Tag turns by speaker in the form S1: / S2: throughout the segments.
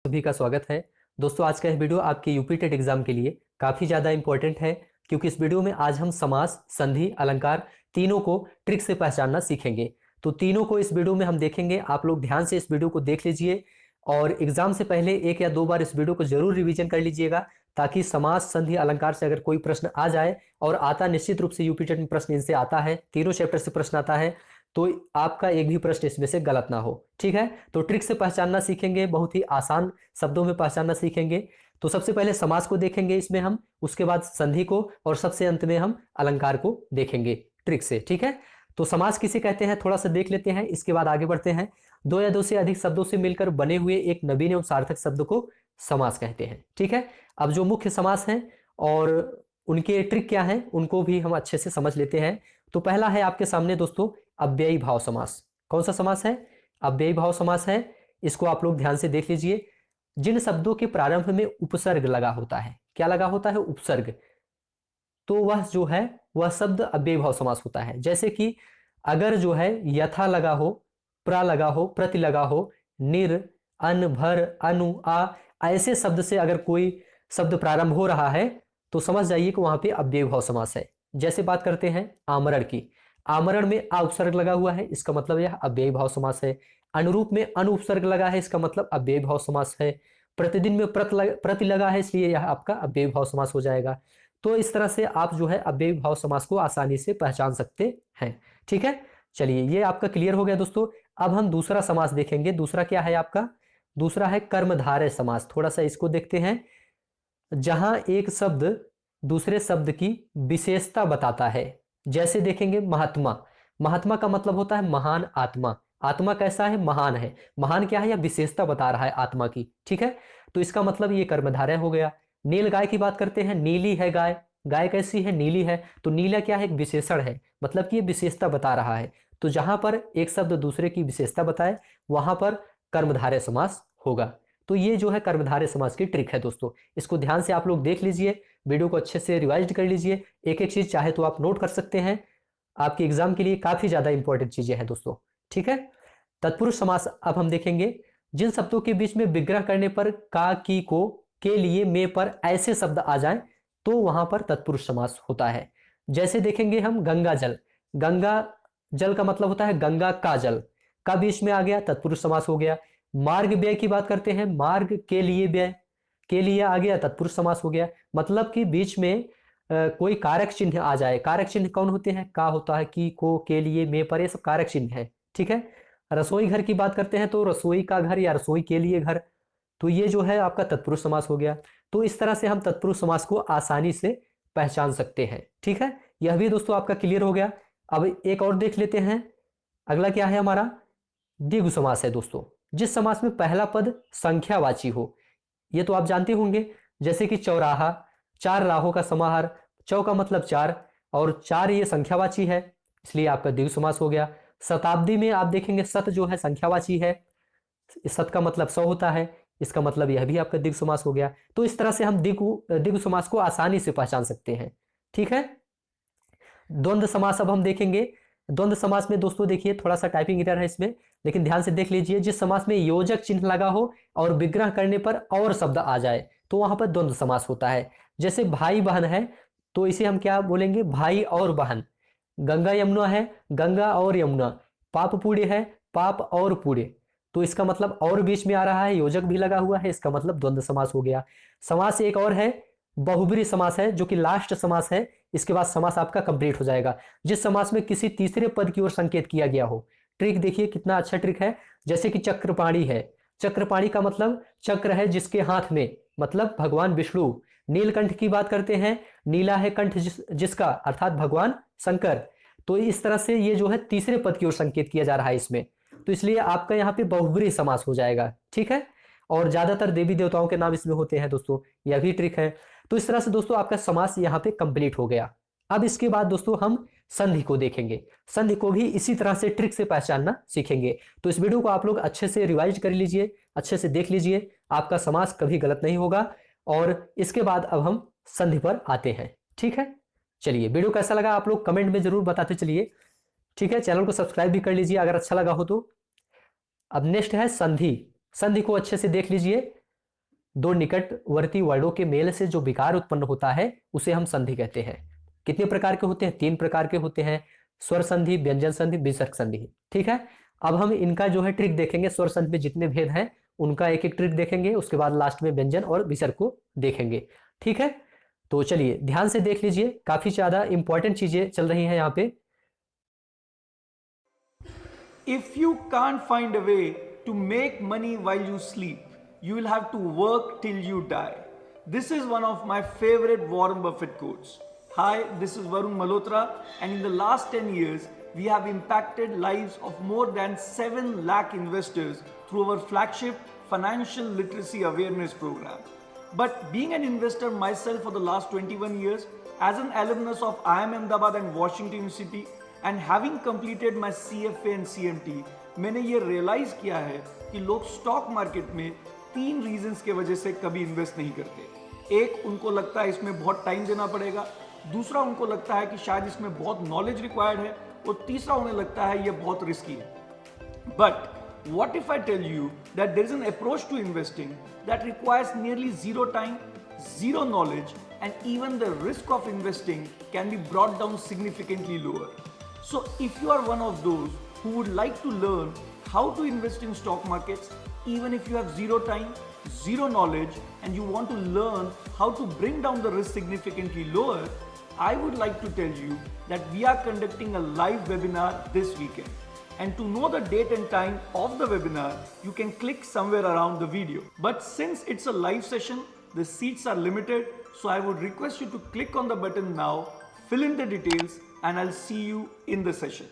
S1: सभी का स्वागत है। दोस्तों आज का यह वीडियो आपके यूपी टेट एग्जाम के लिए काफ़ी ज़्यादा इंपॉर्टेंट है, क्योंकि इस वीडियो में आज हम समास, संधि, अलंकार तीनों को ट्रिक से पहचानना सीखेंगे। तो तीनों को इस वीडियो में हम देखेंगे। आप लोग ध्यान से इस वीडियो को देख लीजिए और एग्जाम से पहले 1 या 2 बार इस वीडियो को जरूर रिवीजन कर लीजिएगा, ताकि समास, संधि, अलंकार से अगर कोई प्रश्न आ जाए, और आता निश्चित रूप से यूपी टेट में प्रश्न इनसे आता है, तीनों चैप्टर से प्रश्न आता है, तो आपका एक भी प्रश्न इसमें से गलत ना हो। ठीक है, तो ट्रिक से पहचानना सीखेंगे, बहुत ही आसान शब्दों में पहचानना सीखेंगे। तो सबसे पहले समास को देखेंगे इसमें हम, उसके बाद संधि को, और सबसे अंत में हम अलंकार को देखेंगे ट्रिक से। ठीक है, तो समास किसे कहते हैं थोड़ा सा देख लेते हैं, इसके बाद आगे बढ़ते हैं। दो या दो से अधिक शब्दों से मिलकर बने हुए एक नवीन एवं सार्थक शब्द को समास कहते हैं। ठीक है, अब जो मुख्य समास हैं और उनके ट्रिक क्या है उनको भी हम अच्छे से समझ लेते हैं। तो पहला है आपके सामने दोस्तों अव्ययी भाव समास। कौन सा समास है? अव्ययी भाव समास है। इसको आप लोग ध्यान से देख लीजिए। जिन शब्दों के प्रारंभ में उपसर्ग लगा होता है, क्या लगा होता है? उपसर्ग, तो वह जो है वह शब्द अव्ययी भाव समास होता है। जैसे कि अगर जो है यथा लगा हो, प्र लगा हो, प्रति लगा हो, निर, अन, भर, अनु, आ, ऐसे शब्द से अगर कोई शब्द प्रारंभ हो रहा है तो समझ जाइए कि वहां पे अव्ययी भाव समास है। जैसे बात करते हैं आमरण की, आमरण में आ उपसर्ग लगा हुआ है, इसका मतलब यह अव्ययी भाव समास है। अनुरूप में अनु उपसर्ग लगा है, इसका मतलब अव्ययी भाव समास है। प्रतिदिन में प्रति लगा है, इसलिए यह आपका अव्ययी भाव समास हो जाएगा। तो इस तरह से आप जो है अव्ययी भाव समास को आसानी से पहचान सकते हैं। ठीक है, चलिए ये आपका क्लियर हो गया दोस्तों। अब हम दूसरा समास देखेंगे। दूसरा क्या है आपका? दूसरा है कर्मधारय समास। थोड़ा सा इसको देखते हैं। जहां एक शब्द दूसरे शब्द की विशेषता बताता है। जैसे देखेंगे महात्मा, महात्मा का मतलब होता है महान आत्मा। आत्मा कैसा है? महान है। महान क्या है? यह विशेषता बता रहा है आत्मा की। ठीक है, तो इसका मतलब ये कर्मधारय हो गया। नील गाय की बात करते हैं, नीली है गाय, गाय कैसी है? नीली है। तो नीला क्या है? एक विशेषण है, मतलब कि ये विशेषता बता रहा है। तो जहां पर एक शब्द दूसरे की विशेषता बताए वहां पर कर्मधारय समास होगा। तो ये जो है कर्मधारय समास की ट्रिक है दोस्तों। इसको ध्यान से आप लोग देख लीजिए, वीडियो को अच्छे से रिवाइज कर लीजिए। एक एक चीज चाहे तो आप नोट कर सकते हैं, आपके एग्जाम के लिए काफी ज्यादा इंपॉर्टेंट चीजें हैं दोस्तों। ठीक है, तत्पुरुष समास अब हम देखेंगे। जिन शब्दों के बीच में विग्रह करने पर का, की, को, के, लिए, में पर ऐसे शब्द आ जाएं तो वहां पर तत्पुरुष समास होता है। जैसे देखेंगे हम गंगा जल, गंगा जल का मतलब होता है गंगा का जल, का बीच में आ गया, तत्पुरुष समास हो गया। मार्ग व्यय की बात करते हैं, मार्ग के लिए व्यय, के लिए आ गया, तत्पुरुष समास हो गया। मतलब कि बीच में कोई कारक चिन्ह आ जाए। कारक चिन्ह कौन होते हैं? का होता है, की, को, के, लिए, में पर, ये सब कारक चिन्ह है। ठीक है, रसोई घर की बात करते हैं तो रसोई का घर या रसोई के लिए घर, तो ये जो है आपका तत्पुरुष समास हो गया। तो इस तरह से हम तत्पुरुष समास को आसानी से पहचान सकते हैं। ठीक है, यह भी दोस्तों आपका क्लियर हो गया। अब एक और देख लेते हैं। अगला क्या है हमारा? द्विगु समास है दोस्तों। जिस समास में पहला पद संख्यावाची हो, ये तो आप जानते होंगे। जैसे कि चौराहा, चार राहों का समाहार, चौ का मतलब चार, और चार ये संख्यावाची है, इसलिए आपका द्विगु समास हो गया। शताब्दी में आप देखेंगे सत जो है संख्यावाची है, सत का मतलब 100 होता है, इसका मतलब यह भी आपका द्विगु समास हो गया। तो इस तरह से हम द्विगु समास को आसानी से पहचान सकते हैं। ठीक है, द्वंद्व समास अब हम देखेंगे। द्वंद्व समास में दोस्तों देखिए थोड़ा सा टाइपिंग एरर है इसमें, लेकिन ध्यान से देख लीजिए। जिस समास में योजक चिन्ह लगा हो और विग्रह करने पर और शब्द आ जाए तो वहां पर द्वंद्व समास होता है। जैसे भाई बहन है तो इसे हम क्या बोलेंगे? भाई और बहन। गंगा यमुना है, गंगा और यमुना। पाप पूड़े है, पाप और पूड़े, तो इसका मतलब और बीच में आ रहा है, योजक भी लगा हुआ है, इसका मतलब द्वंद्व समास हो गया। समास एक और है, बहुब्री समास है, जो कि लास्ट समास है। इसके बाद समास आपका कंप्लीट हो जाएगा। जिस समास में किसी तीसरे पद की ओर संकेत किया गया हो। ट्रिक देखिए कितना अच्छा ट्रिक है। जैसे कि चक्रपाणी है, चक्रपाणी का मतलब चक्र है जिसके हाथ में, मतलब भगवान विष्णु। नीलकंठ की बात करते हैं, नीला है कंठ जिसका, अर्थात भगवान शंकर। तो इस तरह से ये जो है तीसरे पद की ओर संकेत किया जा रहा है इसमें, तो इसलिए आपका यहाँ पे बहुब्री समास हो जाएगा। ठीक है, और ज्यादातर देवी देवताओं के नाम इसमें होते हैं दोस्तों, यह भी ट्रिक है। तो इस तरह से दोस्तों आपका समास यहाँ पे कंप्लीट हो गया। अब इसके बाद दोस्तों हम संधि को देखेंगे। संधि को भी इसी तरह से ट्रिक से पहचानना सीखेंगे। तो इस वीडियो को आप लोग अच्छे से रिवाइज कर लीजिए, अच्छे से देख लीजिए, आपका समास कभी गलत नहीं होगा। और इसके बाद अब हम संधि पर आते हैं। ठीक है, चलिए वीडियो कैसा लगा आप लोग कमेंट में जरूर बताते चलिए। ठीक है, चैनल को सब्सक्राइब भी कर लीजिए अगर अच्छा लगा हो तो। अब नेक्स्ट है संधि। संधि को अच्छे से देख लीजिए। दो निकटवर्ती वर्णों के मेल से जो विकार उत्पन्न होता है उसे हम संधि कहते हैं। कितने प्रकार के होते हैं? 3 प्रकार के होते हैं, स्वर संधि, व्यंजन संधि, विसर्ग संधि। ठीक है, अब हम इनका जो है ट्रिक देखेंगे। स्वर संधि में जितने भेद हैं उनका एक एक ट्रिक देखेंगे, उसके बाद लास्ट में व्यंजन और विसर्ग को देखेंगे। ठीक है, तो चलिए ध्यान से देख लीजिए, काफी ज्यादा इंपॉर्टेंट चीजें चल रही हैं यहाँ पे।
S2: If you can't find a way to make money while you sleep, you will have to work till you die. This is one of my favorite Warren Buffett quotes. Hi, this is Varun Malhotra, and in the last 10 years, we have impacted lives of more than 7 lakh investors through our flagship financial literacy awareness program. But being an investor myself for the last 21 years, as an alumnus of IIM Ahmedabad and Washington University, and having completed my CFA and CMT, मैंने ये realise किया है कि लोग stock market में 3 reasons के वजह से कभी इन्वेस्ट नहीं करते। एक, उनको लगता है इसमें बहुत टाइम देना पड़ेगा, दूसरा उनको लगता है कि शायद इसमें बहुत नॉलेज रिक्वायर्ड है, और तीसरा उन्हें लगता है ये बहुत रिस्की है। But what if I tell you that there is an approach to investing that requires nearly zero time, zero knowledge, and even the risk of investing can be brought down significantly lower. So if you are one of those who would like to learn how to invest in stock markets, even if you have zero time, zero knowledge, and you want to learn how to bring down the risk significantly lower, I would like to tell you that we are conducting a live webinar this weekend. And to know the date and time of the webinar, you can click somewhere around the video. But since it's a live session, the seats are limited, so I would request you to click on the button now, fill in the details, and I'll see you in the session.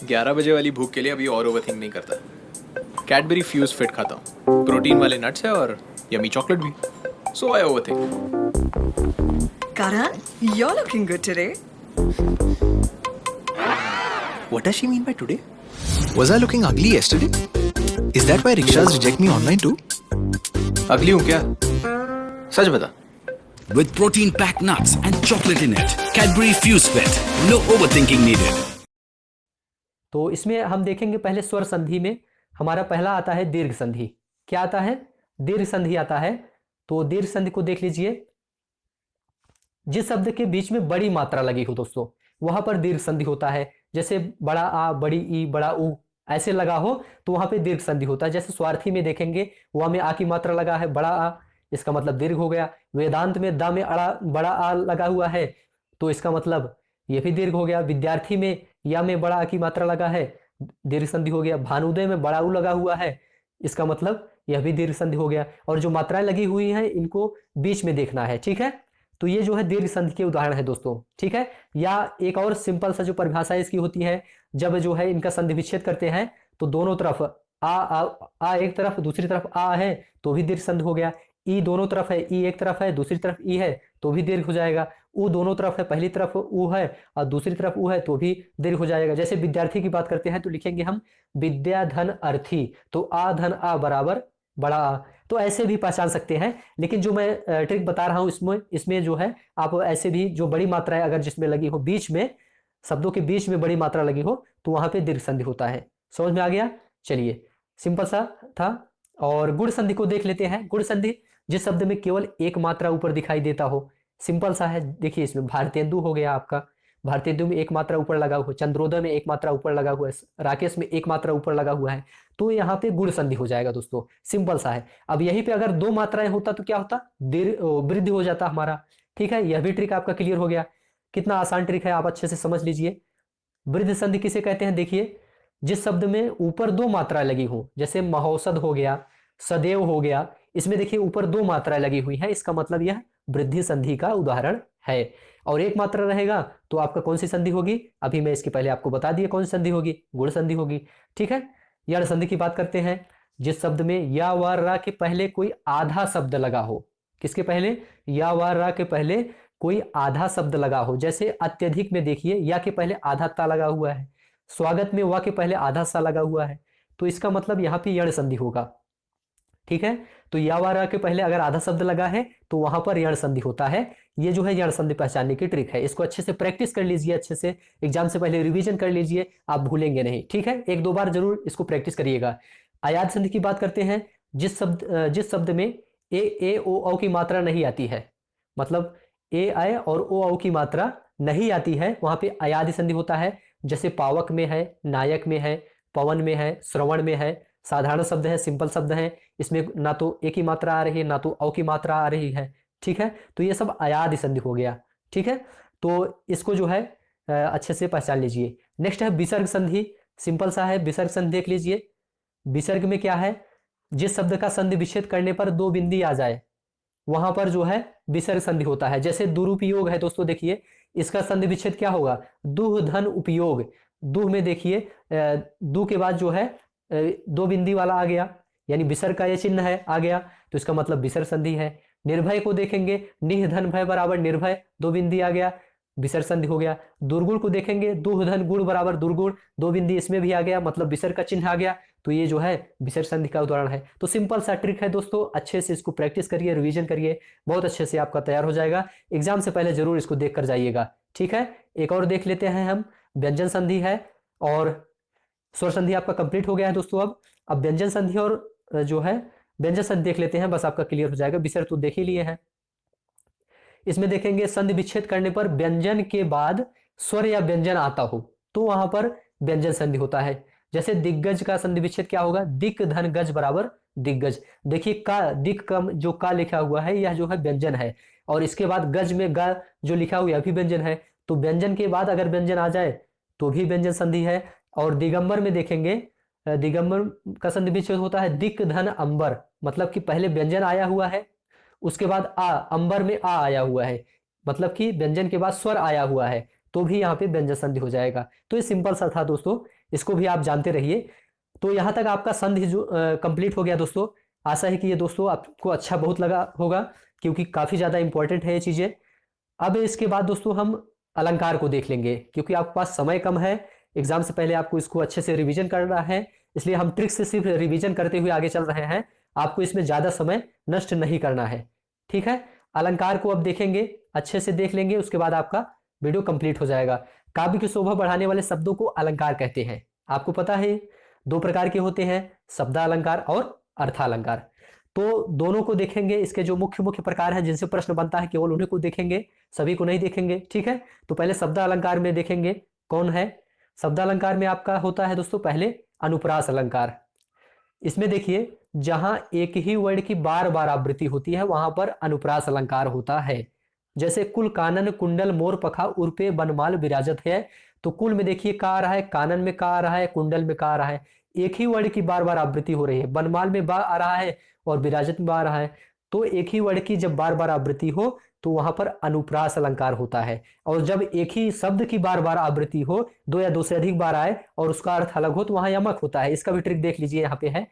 S3: ग्यारह बजे वाली भूख के लिए अभी और overthink नहीं करता। कैडबरी फ्यूज फिट खाता हूँ, प्रोटीन वाले नट्स है और यमी चॉकलेट भी, सो आई overthink.
S4: Karan, you're looking good today.
S3: What does she mean by today? Was I looking ugly yesterday? Is that why rickshaws reject me online too? अगली हूँ क्या? सच बता।
S5: With protein-packed nuts and chocolate in it, Cadbury Fuse Fit. No overthinking needed.
S1: तो इसमें हम देखेंगे पहले स्वर संधि में हमारा पहला आता है दीर्घ संधि। क्या आता है? दीर्घ संधि आता है। तो दीर्घ संधि को देख लीजिए, जिस शब्द के बीच में बड़ी मात्रा लगी हो दोस्तों, वहां पर दीर्घ संधि होता है। जैसे बड़ा आ, बड़ी ई, बड़ा ऊ ऐसे लगा हो तो वहां पे दीर्घ संधि होता है। जैसे स्वार्थी में देखेंगे, वहां में आ की मात्रा लगा है, बड़ा आ, इसका मतलब दीर्घ हो गया। वेदांत में दा में अड़ा बड़ा आ लगा हुआ है तो इसका मतलब ये भी दीर्घ हो गया। विद्यार्थी में या में बड़ा आ की मात्रा लगा है, दीर्घ संधि हो गया। भानुदय में बड़ा ऊ लगा हुआ है, इसका मतलब यह भी दीर्घ संधि हो गया। और जो मात्राएं लगी हुई हैं इनको बीच में देखना है। ठीक है, तो ये जो है दीर्घ संधि के उदाहरण है दोस्तों। ठीक है, या एक और सिंपल सा जो परिभाषा इसकी होती है, जब जो है इनका संधि विच्छेद करते हैं तो दोनों तरफ आ एक तरफ, दूसरी तरफ आ है तो भी दीर्घ संधि हो गया। ई दोनों तरफ है, ई एक तरफ है, दूसरी तरफ ई है तो भी दीर्घ हो जाएगा। ऊ दोनों तरफ है, पहली तरफ ऊ है और दूसरी तरफ ऊ है तो भी दीर्घ हो जाएगा। जैसे विद्यार्थी की बात करते हैं तो लिखेंगे हम विद्या धन अर्थी, तो आ धन आ बराबर बड़ा आ, तो ऐसे भी पहचान सकते हैं। लेकिन जो मैं ट्रिक बता रहा हूं इसमें जो है आप ऐसे भी जो बड़ी मात्राएं अगर जिसमें लगी हो, बीच में शब्दों के बीच में बड़ी मात्रा लगी हो तो वहां पे दीर्घ संधि होता है। समझ में आ गया? चलिए, सिंपल सा था। और गुण संधि को देख लेते हैं। गुण संधि जिस शब्द में केवल एक मात्रा ऊपर दिखाई देता हो, सिंपल सा है। देखिए इसमें भारतेंदु हो गया आपका, भारतेंदु में एक मात्रा ऊपर लगा हुआ, चंद्रोदय में एक मात्रा ऊपर लगा हुआ है, राकेश में एक मात्रा ऊपर लगा हुआ है, तो यहाँ पे गुण संधि हो जाएगा दोस्तों। सिंपल सा है। अब यहीं पे अगर 2 मात्राएं होता तो क्या होता? वृद्धि हो जाता हमारा। ठीक है, यह भी ट्रिक आपका क्लियर हो गया। कितना आसान ट्रिक है, आप अच्छे से समझ लीजिए। वृद्धि संधि किसे कहते हैं? देखिए, जिस शब्द में ऊपर 2 मात्राएं लगी हो, जैसे महोषध हो गया, सदैव हो गया, इसमें देखिए ऊपर 2 मात्राएं लगी हुई है, इसका मतलब यह वृद्धि संधि का उदाहरण है। और एक मात्रा रहेगा तो आपका कौन सी संधि होगी? अभी मैं इसके पहले आपको बता दिया कौन सी संधि होगी, गुण संधि होगी। ठीक है, यण संधि की बात करते हैं। जिस शब्द में या व रा के पहले कोई आधा शब्द लगा हो, किसके पहले? या व रा के पहले कोई आधा शब्द लगा हो। जैसे अत्यधिक में देखिए या के पहले आधा ता लगा हुआ है, स्वागत में व के पहले आधा सा लगा हुआ है, तो इसका मतलब यहाँ पे यण संधि होगा। ठीक है, तो या व रा के पहले अगर आधा शब्द लगा है तो वहां पर यण संधि होता है। ये जो है यण संधि पहचानने की ट्रिक है। इसको अच्छे से प्रैक्टिस कर लीजिए, अच्छे से एग्जाम से पहले रिवीजन कर लीजिए, आप भूलेंगे नहीं, ठीक है। एक दो बार जरूर इसको प्रैक्टिस करिएगा। अयाद संधि की बात करते हैं। जिस शब्द में ए ओ की मात्रा नहीं आती है, मतलब ए आय और ओ की मात्रा नहीं आती है, वहां पे अयाद संधि होता है। जैसे पावक में है, नायक में है, पवन में है, श्रवण में है। साधारण शब्द है, सिंपल शब्द है, इसमें ना तो ए की मात्रा आ रही है ना तो औ की मात्रा आ रही है, ठीक है। तो ये सब अयाद संधि हो गया, ठीक है। तो इसको जो है अच्छे से पहचान लीजिए। नेक्स्ट है विसर्ग संधि, सिंपल सा है। विसर्ग संधि देख लीजिए। विसर्ग में क्या है, जिस शब्द का संधि विच्छेद करने पर दो बिंदी आ जाए वहां पर जो है विसर्ग संधि होता है। जैसे दुरुपयोग है दोस्तों, देखिए इसका संधि विच्छेद क्या होगा, दुह धन उपयोग। दुह में देखिए दू के बाद जो है दो बिंदी वाला आ गया, यानी विसर्ग का ये चिन्ह है आ गया, तो इसका मतलब विसर्ग संधि है। निर्भय को देखेंगे, निह धन भय बराबर निर्भय, दो बिंदी आ गया, विसर्ग संधि हो गया। दुर्गुण को देखेंगे, दुह धन गुण बराबर दुर्गुण, दो बिंदी इसमें भी आ गया, मतलब विसर्ग का चिन्ह आ गया, तो ये जो है विसर्ग संधि का उदाहरण है। तो सिंपल सा ट्रिक है दोस्तों, अच्छे से इसको प्रैक्टिस करिए, रिवीजन करिए, बहुत अच्छे से आपका तैयार हो जाएगा। एग्जाम से पहले जरूर इसको देख कर जाइएगा, ठीक है। एक और देख लेते हैं हम, व्यंजन संधि है और स्वर संधि आपका कंप्लीट हो गया है दोस्तों। अब व्यंजन संधि और जो है व्यंजन संधि देख लेते हैं, बस आपका क्लियर हो जाएगा। विसर्ग तो देख ही लिए हैं। इसमें देखेंगे संधि विच्छेद करने पर व्यंजन के बाद स्वर या व्यंजन आता हो तो वहां पर व्यंजन संधि होता है। जैसे दिग्गज का संधि विच्छेद क्या होगा, दिक धन गज बराबर दिग्गज। देखिए का दिक का जो का लिखा हुआ है यह जो है व्यंजन है, और इसके बाद गज में ग जो लिखा हुआ है भी व्यंजन है, तो व्यंजन के बाद अगर व्यंजन आ जाए तो भी व्यंजन संधि है। और दिगंबर में देखेंगे, दिगंबर का संधि विच्छेद होता है दिक धन अंबर, मतलब कि पहले व्यंजन आया हुआ है उसके बाद आ, अंबर में आ आया हुआ है, मतलब कि व्यंजन के बाद स्वर आया हुआ है, तो भी यहाँ पे व्यंजन संधि हो जाएगा। तो ये सिंपल सा था दोस्तों, इसको भी आप जानते रहिए। तो यहाँ तक आपका संधि जो कंप्लीट हो गया दोस्तों। आशा है कि ये दोस्तों आपको अच्छा बहुत लगा होगा, क्योंकि काफी ज्यादा इंपॉर्टेंट है ये चीजें। अब इसके बाद दोस्तों हम अलंकार को देख लेंगे, क्योंकि आपके पास समय कम है, एग्जाम से पहले आपको इसको अच्छे से रिवीजन करना है, इसलिए हम ट्रिक से सिर्फ रिवीजन करते हुए आगे चल रहे हैं, आपको इसमें ज्यादा समय नष्ट नहीं करना है, ठीक है। अलंकार को अब देखेंगे, अच्छे से देख लेंगे, उसके बाद आपका वीडियो कंप्लीट हो जाएगा। काव्य की शोभा बढ़ाने वाले शब्दों को अलंकार कहते हैं। आपको पता है दो प्रकार के होते हैं, शब्दालंकार और अर्थालंकार। तो दोनों को देखेंगे, इसके जो मुख्य मुख्य प्रकार हैं जिनसे प्रश्न बनता है केवल उन्हीं को देखेंगे, सभी को नहीं देखेंगे, ठीक है। तो पहले शब्दालंकार में देखेंगे कौन है। शब्दालंकार में आपका होता है दोस्तों पहले अनुप्रास अलंकार। इसमें देखिए जहां एक ही वर्ड की बार बार आवृत्ति होती है वहां पर अनुप्रास अलंकार होता है। जैसे कुल कानन कुंडल मोर पखा उर्पे बनमाल विराजत है, तो कुल में देखिए का आ रहा है, कानन में का आ रहा है, कुंडल में का आ रहा है, एक ही वर्ड की बार बार आवृत्ति हो रही है। बनमाल में बा आ रहा है और विराजत में बा आ रहा है, तो एक ही वर्ड की जब बार बार आवृत्ति हो तो वहां पर अनुप्रास अलंकार होता है। और जब एक ही शब्द की बार बार आवृत्ति हो, दो या दो से अधिक बार आए और उसका अर्थ अलग हो, तो वहां यमक होता है। इसका भी ट्रिक देख लीजिए, यहाँ पे है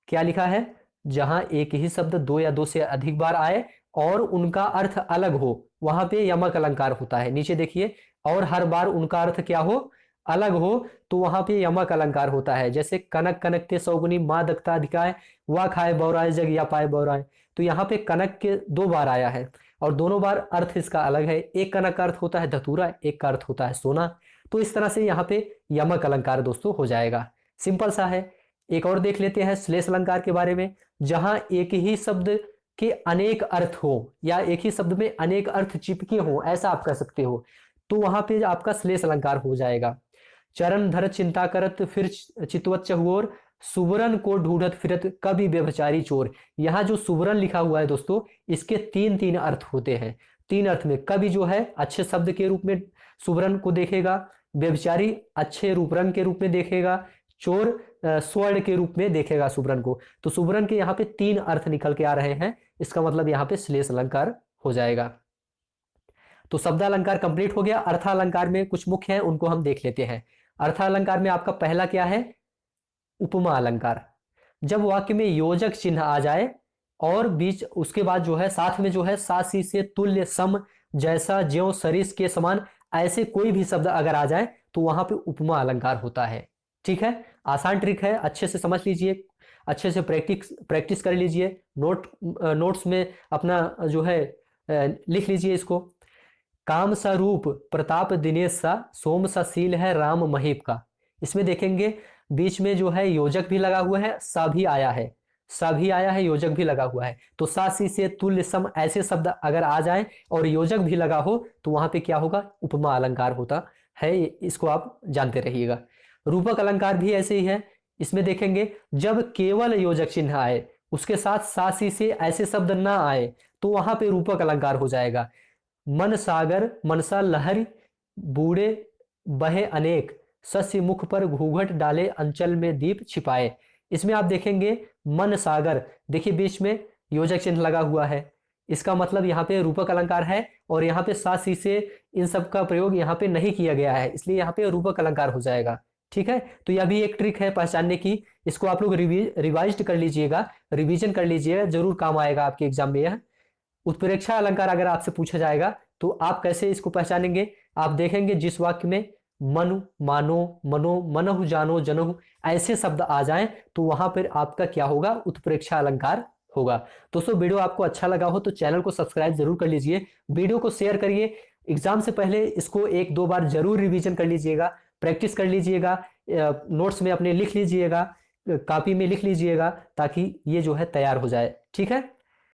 S1: क्या लिखा है, जहां एक ही शब्द दो या दो से अधिक बार आए और उनका अर्थ अलग हो वहां पे यमक अलंकार होता है। नीचे देखिए, और हर बार उनका अर्थ क्या हो, अलग हो, तो वहां पे यमक अलंकार होता है। जैसे कनक कनकते सौगुनी माँ दक्ता अधिकाय वा खाए बौराए जग या पाए बौराए, तो यहाँ पे कनक के दो बार आया है और दोनों बार अर्थ इसका अलग है। एक कनक का अर्थ होता है धतूरा, एक का अर्थ होता है सोना। तो इस तरह से यहाँ पे यमक अलंकार दोस्तों हो जाएगा, सिंपल सा है। एक और देख लेते हैं श्लेष अलंकार के बारे में। जहां एक ही शब्द के अनेक अर्थ हो या एक ही शब्द में अनेक अर्थ चिपके हो, ऐसा आप कह सकते हो, तो वहां पे आपका श्लेष अलंकार हो जाएगा। चरण धर चिंता करत फिर चितवत चहुओर, सुवरन को ढूंढत फिरत कभी व्यभिचारी चोर। यहाँ जो सुवरन लिखा हुआ है दोस्तों, इसके तीन तीन अर्थ होते हैं। तीन अर्थ में कवि जो है अच्छे शब्द के रूप में सुवरन को देखेगा, व्यभिचारी अच्छे रूप रंग के रूप में देखेगा, चोर स्वर्ण के रूप में देखेगा सुवरन को। तो सुवरन के यहाँ पे तीन अर्थ निकल के आ रहे हैं, इसका मतलब यहाँ पे श्लेष अलंकार हो जाएगा। तो शब्दालंकार कंप्लीट हो गया। अर्थालंकार में कुछ मुख्य है, उनको हम देख लेते हैं। अर्थालंकार में आपका पहला क्या है, उपमा अलंकार। जब वाक्य में योजक चिन्ह आ जाए और बीच उसके बाद जो है साथ में जो है सासी से तुल्य सम जैसा ज्यों सरिस के समान ऐसे कोई भी शब्द अगर आ जाए तो वहां पे उपमा अलंकार होता है, ठीक है। आसान ट्रिक है, अच्छे से समझ लीजिए, अच्छे से प्रैक्टिस कर लीजिए। नोट्स में अपना जो है लिख लीजिए इसको। काम सा रूप प्रताप दिनेश सा, सोम सा सील है राम महीप का। इसमें देखेंगे बीच में जो है योजक भी लगा हुआ है, सा भी आया है, सा भी आया है, योजक भी लगा हुआ है। तो सा सी से तुल्य सम ऐसे शब्द अगर आ जाए और योजक भी लगा हो तो वहां पे क्या होगा, उपमा अलंकार होता है। इसको आप जानते रहिएगा। रूपक अलंकार भी ऐसे ही है। इसमें देखेंगे जब केवल योजक चिन्ह आए, उसके साथ सा सी से ऐसे शब्द ना आए तो वहां पे रूपक अलंकार हो जाएगा। मन सागर मनसा लहरी, बूढ़े बहे अनेक, सस्य मुख पर घूंघट डाले अंचल में दीप छिपाए। इसमें आप देखेंगे मन सागर, देखिए बीच में योजक चिन्ह लगा हुआ है, इसका मतलब यहाँ पे रूपक अलंकार है और यहाँ पे सा सी से इन सब का प्रयोग यहाँ पे नहीं किया गया है, इसलिए यहाँ पे रूपक अलंकार हो जाएगा। ठीक है, तो यह भी एक ट्रिक है पहचानने की। इसको आप लोग रिवाइज कर लीजिएगा, रिवीजन कर लीजिएगा, जरूर काम आएगा आपके एग्जाम में यह। उत्प्रेक्षा अलंकार अगर आपसे पूछा जाएगा तो आप कैसे इसको पहचानेंगे, आप देखेंगे जिस वाक्य में मनु मानो मनो मनहु जानो जनहु ऐसे शब्द आ जाएं तो वहां पर आपका क्या होगा, उत्प्रेक्षा अलंकार होगा। दोस्तों वीडियो आपको अच्छा लगा हो तो चैनल को सब्सक्राइब जरूर कर लीजिए, वीडियो को शेयर करिए। एग्जाम से पहले इसको 1-2 बार जरूर रिवीजन कर लीजिएगा, प्रैक्टिस कर लीजिएगा, नोट्स में अपने लिख लीजिएगा, कॉपी में लिख लीजिएगा ताकि ये जो है तैयार हो जाए। ठीक है।